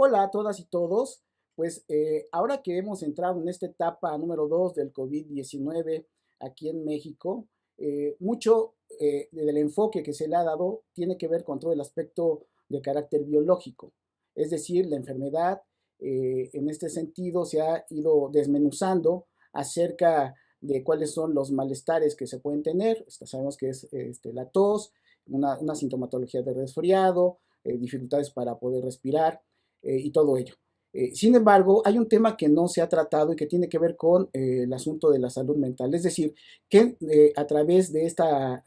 Hola a todas y todos. Ahora que hemos entrado en esta etapa número 2 del COVID-19 aquí en México, mucho del enfoque que se le ha dado tiene que ver con todo el aspecto de carácter biológico. Es decir, la enfermedad en este sentido se ha ido desmenuzando acerca de cuáles son los malestares que se pueden tener. Sabemos que es la tos, una sintomatología de resfriado, dificultades para poder respirar y todo ello. Sin embargo, hay un tema que no se ha tratado y que tiene que ver con el asunto de la salud mental. Es decir, que a través de esta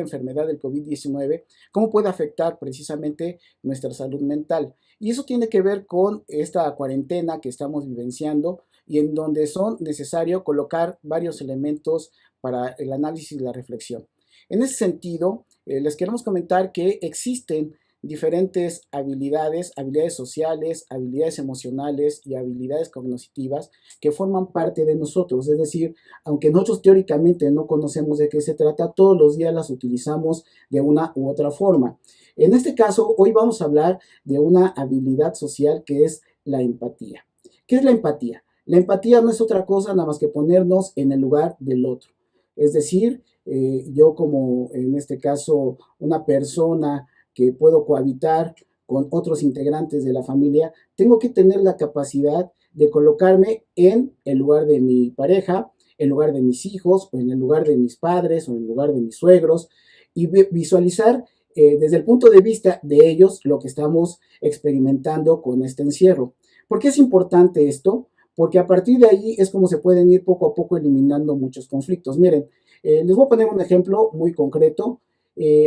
enfermedad del COVID-19, ¿cómo puede afectar precisamente nuestra salud mental? Y eso tiene que ver con esta cuarentena que estamos vivenciando y en donde son necesario colocar varios elementos para el análisis y la reflexión. En ese sentido, les queremos comentar que existen diferentes habilidades, habilidades sociales, habilidades emocionales y habilidades cognitivas que forman parte de nosotros. Es decir, aunque nosotros teóricamente no conocemos de qué se trata, todos los días las utilizamos de una u otra forma. En este caso, hoy vamos a hablar de una habilidad social que es la empatía. ¿Qué es la empatía? La empatía no es otra cosa nada más que ponernos en el lugar del otro. Es decir, yo como en este caso una persona que puedo cohabitar con otros integrantes de la familia, tengo que tener la capacidad de colocarme en el lugar de mi pareja, en el lugar de mis hijos, o en el lugar de mis padres, o en el lugar de mis suegros, y visualizar desde el punto de vista de ellos lo que estamos experimentando con este encierro. ¿Por qué es importante esto? Porque a partir de ahí es como se pueden ir poco a poco eliminando muchos conflictos. Miren, les voy a poner un ejemplo muy concreto.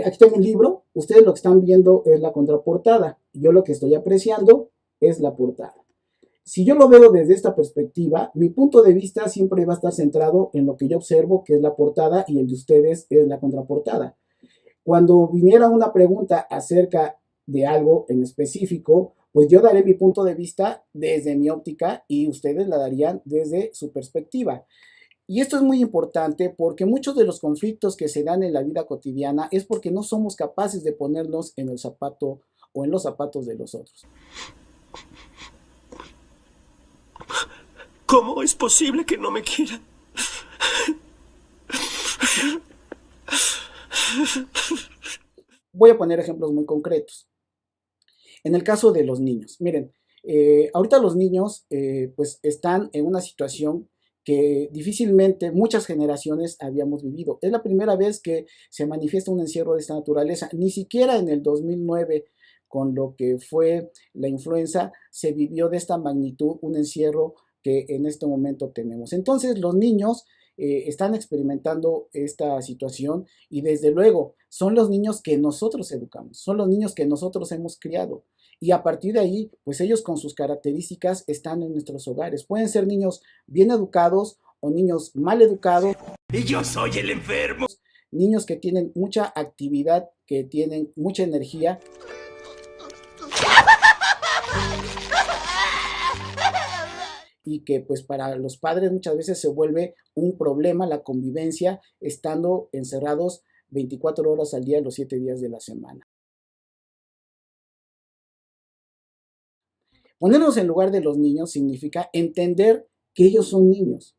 Aquí tengo un libro, ustedes lo que están viendo es la contraportada, yo lo que estoy apreciando es la portada. Si yo lo veo desde esta perspectiva, mi punto de vista siempre va a estar centrado en lo que yo observo, que es la portada, y el de ustedes es la contraportada. Cuando viniera una pregunta acerca de algo en específico, pues yo daré mi punto de vista desde mi óptica y ustedes la darían desde su perspectiva. Y esto es muy importante porque muchos de los conflictos que se dan en la vida cotidiana es porque no somos capaces de ponernos en el zapato o en los zapatos de los otros. ¿Cómo es posible que no me quiera? Voy a poner ejemplos muy concretos. En el caso de los niños, miren, ahorita los niños pues están en una situación que difícilmente muchas generaciones habíamos vivido. Es la primera vez que se manifiesta un encierro de esta naturaleza. Ni siquiera en el 2009, con lo que fue la influenza, se vivió de esta magnitud un encierro que en este momento tenemos. Entonces los niños están experimentando esta situación y desde luego son los niños que nosotros educamos, son los niños que nosotros hemos criado. Y a partir de ahí, pues ellos con sus características están en nuestros hogares. Pueden ser niños bien educados o niños mal educados. Y yo soy el enfermo. Niños que tienen mucha actividad, que tienen mucha energía. Y que pues para los padres muchas veces se vuelve un problema la convivencia estando encerrados 24 horas al día los 7 días de la semana. Ponernos en lugar de los niños significa entender que ellos son niños,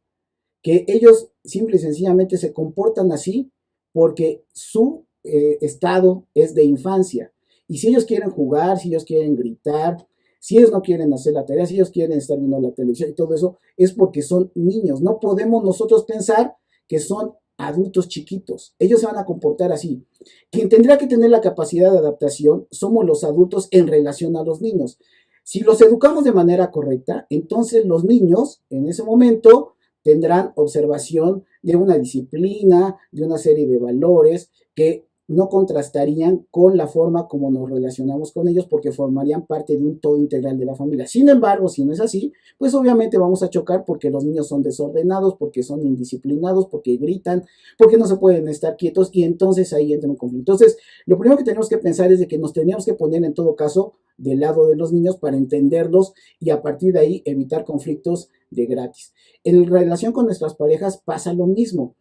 que ellos simple y sencillamente se comportan así porque su estado es de infancia. Y si ellos quieren jugar, si ellos quieren gritar, si ellos no quieren hacer la tarea, si ellos quieren estar viendo la televisión y todo eso, es porque son niños. No podemos nosotros pensar que son adultos chiquitos. Ellos se van a comportar así. Quien tendrá que tener la capacidad de adaptación somos los adultos en relación a los niños. Si los educamos de manera correcta, entonces los niños en ese momento tendrán observación de una disciplina, de una serie de valores que no contrastarían con la forma como nos relacionamos con ellos porque formarían parte de un todo integral de la familia. Sin embargo, si no es así, pues obviamente vamos a chocar porque los niños son desordenados, porque son indisciplinados, porque gritan, porque no se pueden estar quietos y entonces ahí entra un conflicto. Entonces, lo primero que tenemos que pensar es de que nos tenemos que poner en todo caso del lado de los niños para entenderlos y a partir de ahí evitar conflictos de gratis. En relación con nuestras parejas pasa lo mismo.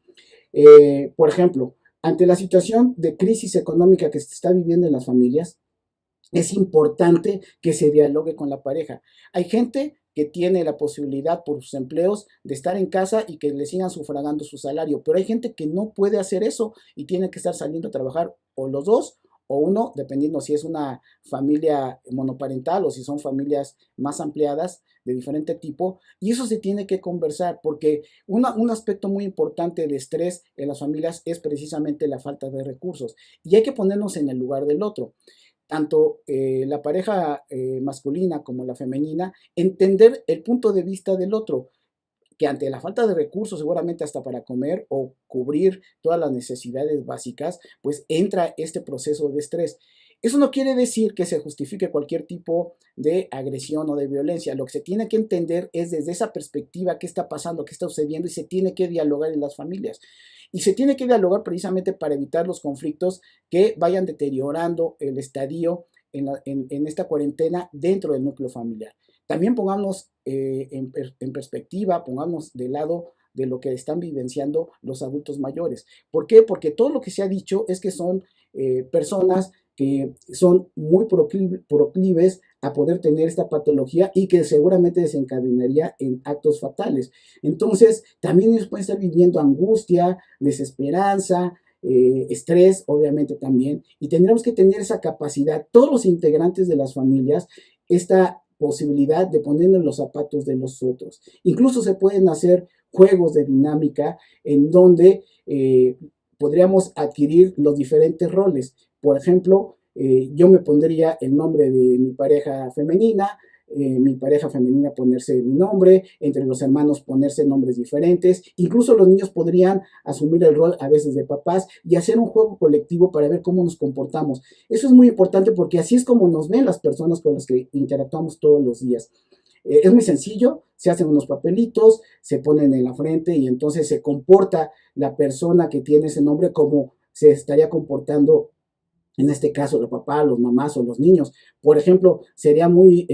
Por ejemplo, ante la situación de crisis económica que se está viviendo en las familias, es importante que se dialogue con la pareja. Hay gente que tiene la posibilidad por sus empleos de estar en casa y que le sigan sufragando su salario, pero hay gente que no puede hacer eso y tiene que estar saliendo a trabajar o los dos o uno, dependiendo si es una familia monoparental o si son familias más ampliadas de diferente tipo, y eso se tiene que conversar porque un aspecto muy importante de estrés en las familias es precisamente la falta de recursos y hay que ponernos en el lugar del otro tanto la pareja masculina como la femenina, entender el punto de vista del otro, que ante la falta de recursos, seguramente hasta para comer o cubrir todas las necesidades básicas, pues entra este proceso de estrés. Eso no quiere decir que se justifique cualquier tipo de agresión o de violencia. Lo que se tiene que entender es desde esa perspectiva qué está pasando, qué está sucediendo y se tiene que dialogar en las familias. Y se tiene que dialogar precisamente para evitar los conflictos que vayan deteriorando el estadio en esta cuarentena dentro del núcleo familiar. También pongamos en perspectiva, pongamos de lado de lo que están vivenciando los adultos mayores. ¿Por qué? Porque todo lo que se ha dicho es que son personas que son muy proclives a poder tener esta patología y que seguramente desencadenaría en actos fatales. Entonces, también ellos pueden estar viviendo angustia, desesperanza, estrés, obviamente también, y tendremos que tener esa capacidad, todos los integrantes de las familias, esta posibilidad de ponernos los zapatos de los otros. Incluso se pueden hacer juegos de dinámica en donde podríamos adquirir los diferentes roles. Por ejemplo, yo me pondría el nombre de mi pareja femenina ponerse mi nombre, entre los hermanos ponerse nombres diferentes, incluso los niños podrían asumir el rol a veces de papás y hacer un juego colectivo para ver cómo nos comportamos. Eso es muy importante porque así es como nos ven las personas con las que interactuamos todos los días. Es muy sencillo, se hacen unos papelitos, se ponen en la frente y entonces se comporta la persona que tiene ese nombre como se estaría comportando en este caso los papás, los mamás o los niños. Por ejemplo, sería muy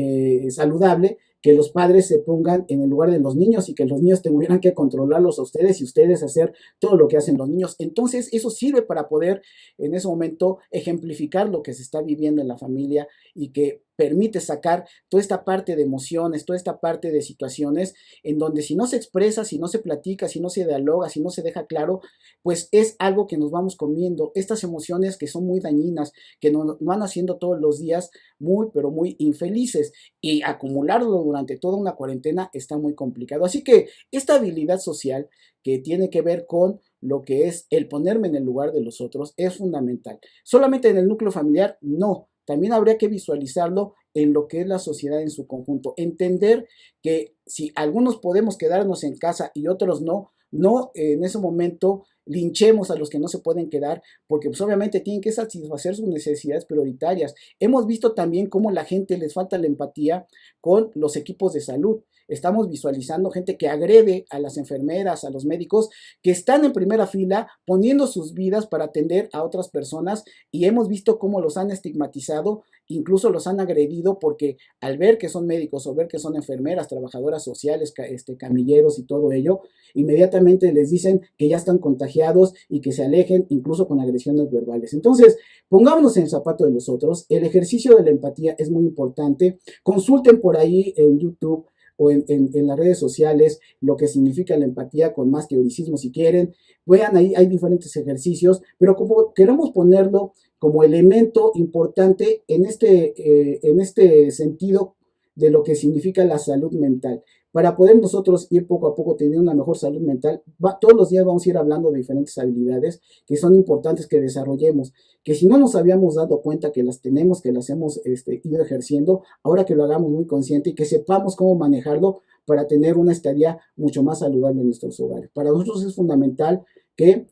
saludable que los padres se pongan en el lugar de los niños y que los niños tuvieran que controlarlos a ustedes y ustedes hacer todo lo que hacen los niños. Entonces, eso sirve para poder en ese momento ejemplificar lo que se está viviendo en la familia y que permite sacar toda esta parte de emociones, toda esta parte de situaciones en donde si no se expresa, si no se platica, si no se dialoga, si no se deja claro, pues es algo que nos vamos comiendo. Estas emociones que son muy dañinas, que nos van haciendo todos los días muy, pero muy infelices y acumularlo durante toda una cuarentena está muy complicado. Así que esta habilidad social que tiene que ver con lo que es el ponerme en el lugar de los otros es fundamental. Solamente en el núcleo familiar, no. También habría que visualizarlo en lo que es la sociedad en su conjunto. Entender que si algunos podemos quedarnos en casa y otros no, no en ese momento linchemos a los que no se pueden quedar, porque pues obviamente tienen que satisfacer sus necesidades prioritarias. Hemos visto también cómo la gente les falta la empatía con los equipos de salud. Estamos visualizando gente que agrede a las enfermeras, a los médicos, que están en primera fila poniendo sus vidas para atender a otras personas y hemos visto cómo los han estigmatizado, incluso los han agredido porque al ver que son médicos o ver que son enfermeras, trabajadoras sociales, camilleros y todo ello, inmediatamente les dicen que ya están contagiados y que se alejen incluso con agresiones verbales. Entonces, pongámonos en el zapato de los otros. El ejercicio de la empatía es muy importante. Consulten por ahí en YouTube o en las redes sociales lo que significa la empatía con más teoricismo si quieren. Vean, ahí hay diferentes ejercicios, pero como queremos ponerlo como elemento importante en este sentido de lo que significa la salud mental. Para poder nosotros ir poco a poco teniendo una mejor salud mental, todos los días vamos a ir hablando de diferentes habilidades que son importantes que desarrollemos, que si no nos habíamos dado cuenta que las tenemos, que las hemos ido ejerciendo, ahora que lo hagamos muy consciente y que sepamos cómo manejarlo para tener una estadía mucho más saludable en nuestros hogares. Para nosotros es fundamental que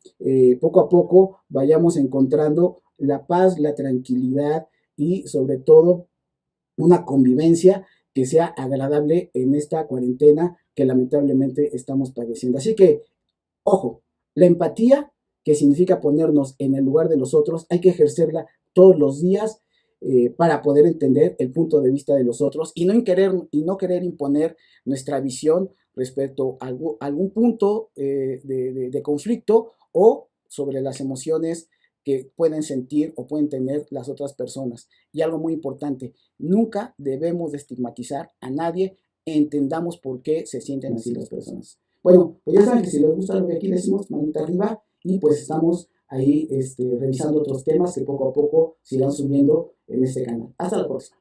poco a poco vayamos encontrando la paz, la tranquilidad y sobre todo una convivencia que sea agradable en esta cuarentena que lamentablemente estamos padeciendo. Así que, ojo, la empatía, que significa ponernos en el lugar de los otros, hay que ejercerla todos los días para poder entender el punto de vista de los otros y no querer imponer nuestra visión respecto a algún punto de conflicto o sobre las emociones que pueden sentir o pueden tener las otras personas. Y algo muy importante, nunca debemos de estigmatizar a nadie, entendamos por qué se sienten así las personas. Bueno, pues ya saben que si les gusta lo que aquí decimos, manita arriba, y pues estamos ahí revisando otros temas que poco a poco se irán subiendo en este canal. Hasta la próxima.